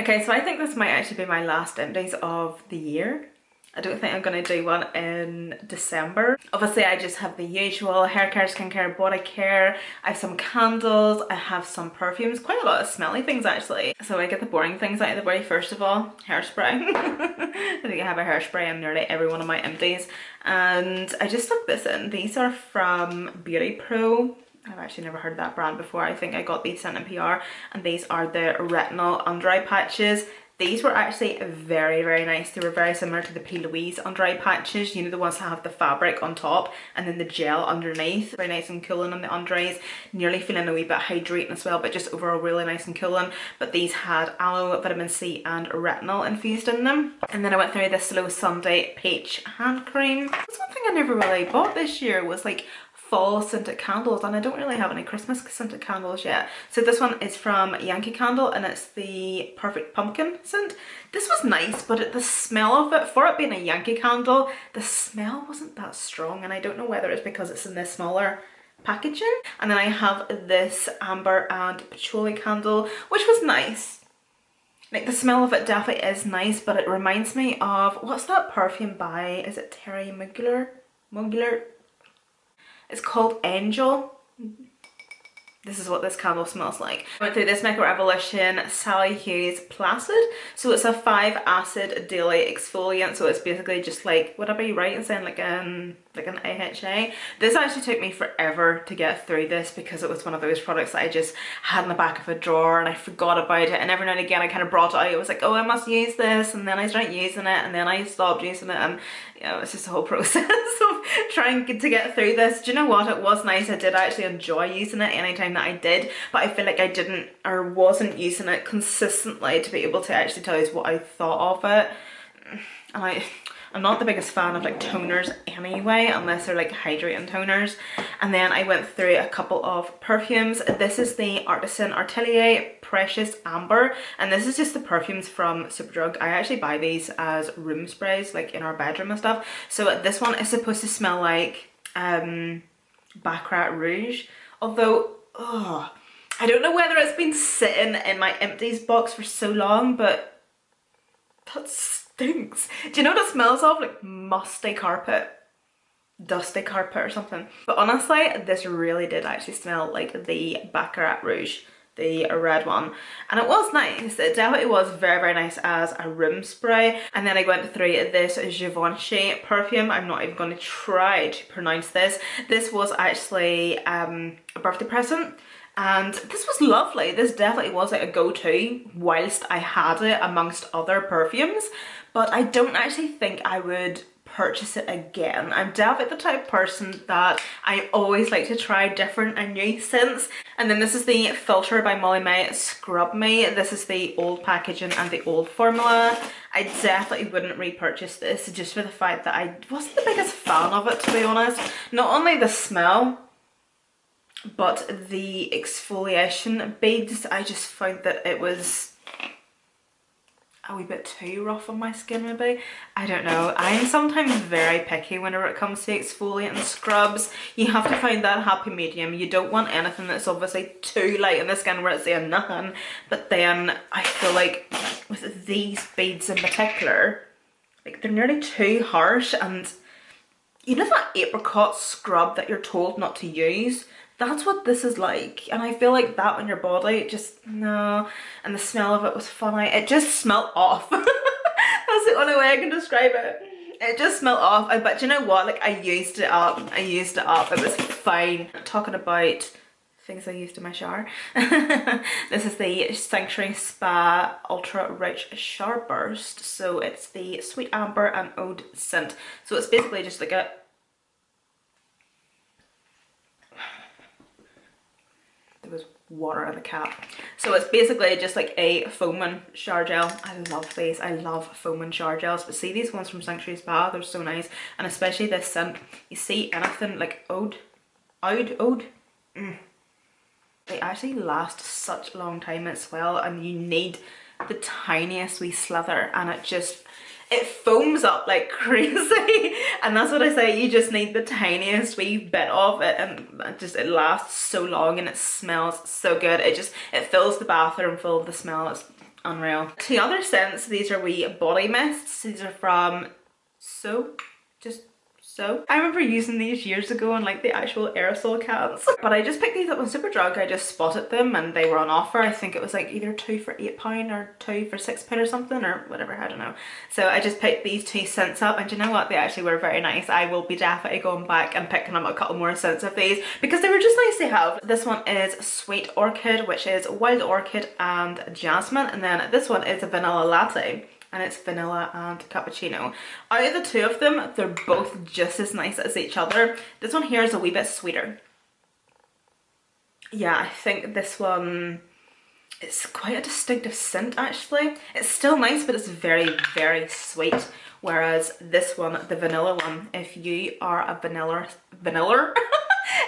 Okay, so I think this might actually be my last empties of the year. I don't think I'm going to do one in December. Obviously, I just have the usual hair care, skincare, body care. I have some candles, I have some perfumes, quite a lot of smelly things actually. So I get the boring things out of the way first of all. Hairspray. I think I have a hairspray in nearly every one of my empties. And I just stuck this in. These are from Beauty Pro. I've actually never heard of that brand before. I think I got these sent in PR, and these are the retinol under eye patches. These were actually very, very nice. They were very similar to the P. Louise under eye patches. You know, the ones that have the fabric on top and then the gel underneath. Very nice and cooling on the under eyes. Nearly feeling a wee bit hydrating as well, but just overall really nice and cooling. But these had aloe, vitamin C and retinol infused in them. And then I went through this Slow Sunday Peach hand cream. That's one thing I never really bought this year, was like fall scented candles, and I don't really have any Christmas scented candles yet. So this one is from Yankee Candle and it's the Perfect Pumpkin scent. This was nice, but the smell of it, for it being a Yankee Candle, the smell wasn't that strong, and I don't know whether it's because it's in this smaller packaging. And then I have this Amber and Patchouli candle, which was nice. Like, the smell of it definitely is nice, but it reminds me of, what's that perfume by, is it Terry Mugler? It's called Angel. This is what this candle smells like. I went through this Makeup Revolution Sally Hughes Placid. So it's a 5 acid daily exfoliant. So it's basically just like, would I be right in saying like an AHA? This actually took me forever to get through this because it was one of those products that I just had in the back of a drawer and I forgot about it. And every now and again I kind of brought it out. It was like, oh, I must use this. And then I started using it and then I stopped using it. And you know, it's just a whole process of trying to get through this. Do you know what? It was nice. I did actually enjoy using it anytime that I did, but I feel like I didn't or wasn't using it consistently to be able to actually tell you what I thought of it. And I'm not the biggest fan of like toners anyway, unless they're like hydrating toners. And then I went through a couple of perfumes. This is the Artisan Atelier Precious Amber, and this is just the perfumes from Superdrug. I actually buy these as room sprays, like in our bedroom and stuff. So this one is supposed to smell like Baccarat Rouge, although I don't know whether it's been sitting in my empties box for so long, but that stinks. Do you know what it smells of? Like musty carpet, dusty carpet or something. But honestly, this really did actually smell like the Baccarat Rouge, the red one, and it was nice. It definitely was very, very nice as a room spray. And then I went through this Givenchy perfume. I'm not even going to try to pronounce this. This was actually a birthday present, and this was lovely. This definitely was like a go-to whilst I had it amongst other perfumes, but I don't actually think I would purchase it again. I'm definitely the type of person that I always like to try different and new scents. And then this is the Filter by Molly May Scrub Me. This is the old packaging and the old formula. I definitely wouldn't repurchase this just for the fact that I wasn't the biggest fan of it, to be honest. Not only the smell, but the exfoliation beads, I just found that it was a wee bit too rough on my skin maybe. I don't know. I'm sometimes very picky whenever it comes to exfoliant and scrubs. You have to find that happy medium. You don't want anything that's obviously too light on the skin where it's saying nothing. But then I feel like with these beads in particular, like they're nearly too harsh. And you know that apricot scrub that you're told not to use? That's what this is like, and I feel like that on your body, just no. And the smell of it was funny. It just smelled off. That's the only way I can describe it. It just smelled off. But you know what? Like, I used it up. It was fine. Talking about things I used in my shower. This is the Sanctuary Spa Ultra Rich Shower Burst. So it's the Sweet Amber and Oud scent. So it's basically just like a was water in the cap. So it's basically just like a foaming shower gel. I love these. I love foaming shower gels. But see these ones from Sanctuary Spa, they're so nice. And especially this scent. You see anything like Oud. They actually last such a long time as well, and you need the tiniest wee slither, and it foams up like crazy. And that's what I say, you just need the tiniest wee bit of it, and it lasts so long and it smells so good. It fills the bathroom full of the smell. Unreal. Two other scents, these are wee body mists. These are from So I remember using these years ago in like the actual aerosol cans. But I just picked these up on Superdrug. I just spotted them and they were on offer. I think it was like either 2 for £8 or 2 for £6 or something, or whatever, I don't know. So I just picked these two scents up, and you know what, they actually were very nice. I will be definitely going back and picking up a couple more scents of these because they were just nice to have. This one is Sweet Orchid, which is wild orchid and jasmine, and then this one is a vanilla latte, and it's vanilla and cappuccino. Out of the two of them, they're both just as nice as each other. This one here is a wee bit sweeter. Yeah, I think this one, it's quite a distinctive scent actually. It's still nice, but it's very, very sweet. Whereas this one, the vanilla one, if you are a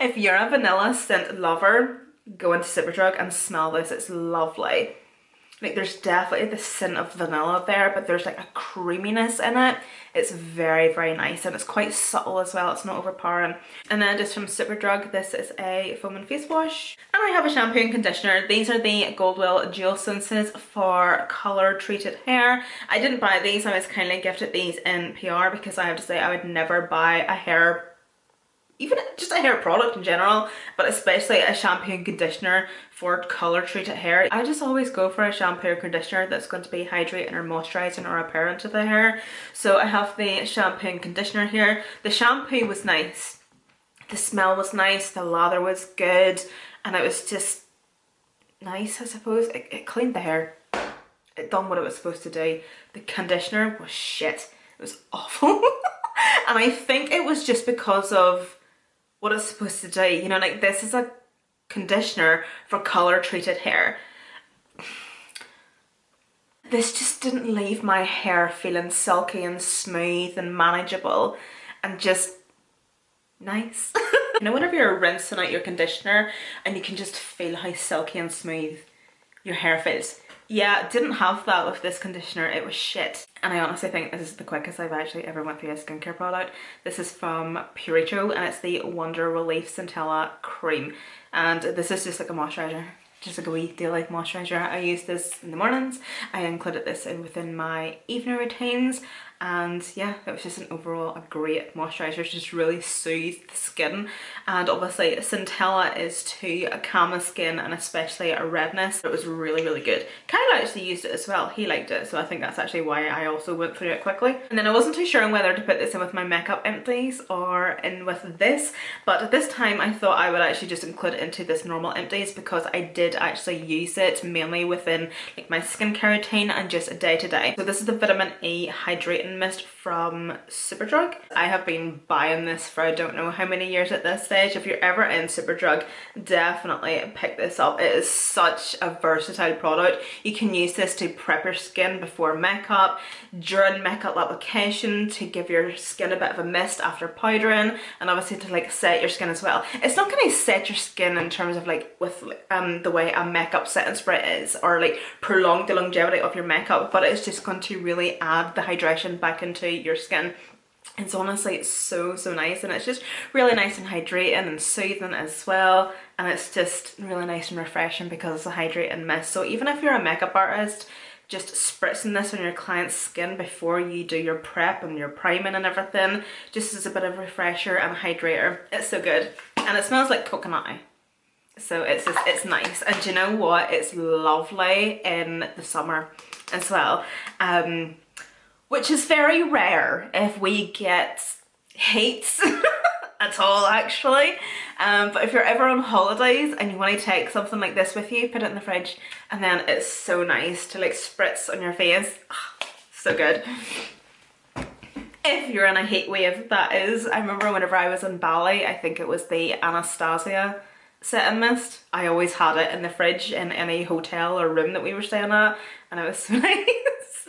if you're a vanilla scent lover, go into Superdrug and smell this, it's lovely. Like there's definitely the scent of vanilla there, but there's like a creaminess in it. It's very, very nice, and it's quite subtle as well. It's not overpowering. And then just from Superdrug, this is a foam and face wash. And I have a shampoo and conditioner. These are the Goldwell Dual Senses for colour treated hair. I didn't buy these. I was kindly gifted these in PR because I have to say I would never buy a hair, even just a hair product in general, but especially a shampoo and conditioner for colour treated hair. I just always go for a shampoo or conditioner that's going to be hydrating or moisturising or repairing to the hair. So I have the shampoo and conditioner here. The shampoo was nice, the smell was nice, the lather was good, and it was just nice, I suppose. It cleaned the hair. It done what it was supposed to do. The conditioner was shit. It was awful. And I think it was just because of what it's supposed to do. You know, like this is a conditioner for colour treated hair. This just didn't leave my hair feeling silky and smooth and manageable and just nice. You know, whenever you're rinsing out your conditioner and you can just feel how silky and smooth your hair feels. Yeah, didn't have that with this conditioner. It was shit. And I honestly think this is the quickest I've actually ever went through a skincare product. This is from Purito, and it's the Wonder Relief Centella Cream. And this is just like a moisturiser. Just like a wee daily moisturiser. I use this in the mornings. I included this in within my evening routines. And yeah, it was just an overall a great moisturiser. Just really soothed the skin. And obviously Centella is to calm the skin and especially a redness. It was really, really good. Kyle actually used it as well. He liked it. So I think that's actually why I also went through it quickly. And then I wasn't too sure on whether to put this in with my makeup empties or in with this. But at this time I thought I would actually just include it into this normal empties because I did actually use it mainly within like my skincare routine and just day to day. So this is the Vitamin E Hydrating Mist from Superdrug. I have been buying this for I don't know how many years at this stage. If you're ever in Superdrug, definitely pick this up. It is such a versatile product. You can use this to prep your skin before makeup, during makeup application, to give your skin a bit of a mist after powdering, and obviously to like set your skin as well. It's not going to set your skin in terms of like with the way a makeup setting spray is, or like prolong the longevity of your makeup, but it's just going to really add the hydration back into your skin. It's honestly so nice, and it's just really nice and hydrating and soothing as well, and it's just really nice and refreshing because it's a hydrating mist. So even if you're a makeup artist, just spritzing this on your client's skin before you do your prep and your priming and everything, just as a bit of refresher and hydrator. It's so good, and it smells like coconut. So it's just, it's nice. And do you know what, it's lovely in the summer as well, which is very rare if we get heat at all actually. But if you're ever on holidays and you want to take something like this with you, put it in the fridge, and then it's so nice to like spritz on your face. Oh, so good. If you're in a heat wave, that is. I remember whenever I was in Bali, I think it was the Anastasia setting mist. I always had it in the fridge in any hotel or room that we were staying at, and it was so nice.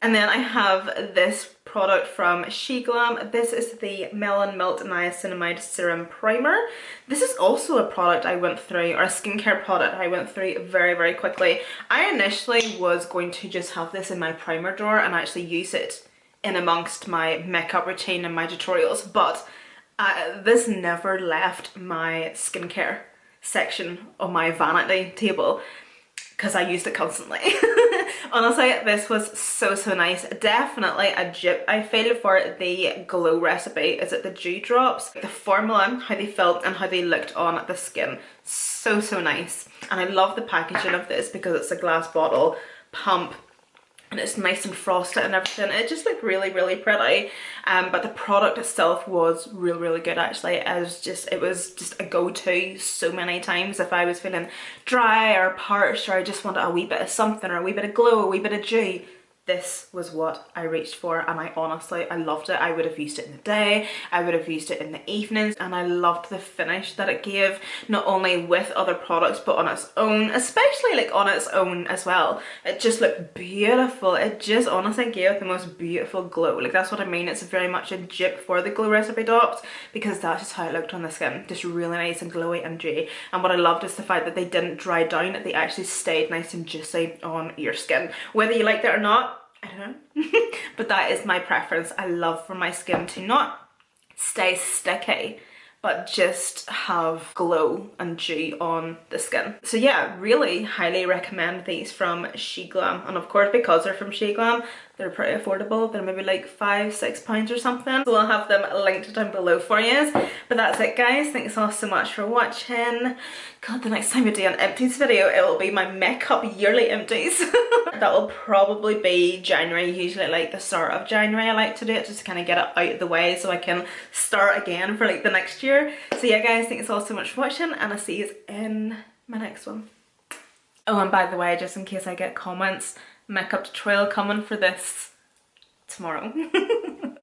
And then I have this product from SheGlam. This is the Melon Melt Niacinamide Serum Primer. This is also a product I went through, or a skincare product I went through very, very quickly. I initially was going to just have this in my primer drawer and actually use it in amongst my makeup routine and my tutorials, but this never left my skincare section of my vanity table because I used it constantly. Honestly, this was so nice. Definitely a dupe, I feel, for the Glow recipe. Is it the Dew Drops? The formula, how they felt and how they looked on the skin. So nice. And I love the packaging of this because it's a glass bottle pump and it's nice and frosted and everything. It just looked really pretty. But the product itself was really good actually. It was just a go-to so many times if I was feeling dry or parched, or I just wanted a wee bit of something, or a wee bit of glow, a wee bit of dew. This was what I reached for, and I loved it. I would have used it in the day, I would have used it in the evenings, and I loved the finish that it gave, not only with other products but on its own, especially like on its own as well. It just looked beautiful. It just honestly gave the most beautiful glow. Like, that's what I mean. It's very much a dupe for the Glow recipe drops because that's just how it looked on the skin. Just really nice and glowy and dewy. And what I loved is the fact that they didn't dry down, they actually stayed nice and juicy on your skin. Whether you liked it or not, I don't know. But that is my preference. I love for my skin to not stay sticky, but just have glow and dew on the skin. So yeah, really highly recommend these from SheGlam. And of course, because they're from SheGlam, they're pretty affordable. They're maybe like £5–6 or something. So I'll have them linked down below for you. But that's it, guys. Thanks all so much for watching. God, the next time I do an empties video, it will be my makeup yearly empties. That will probably be January, usually like the start of January I like to do it, just to kind of get it out of the way so I can start again for like the next year. So yeah guys, thanks all so much for watching, and I'll see you in my next one. Oh, and by the way, just in case I get comments, makeup tutorial coming for this tomorrow.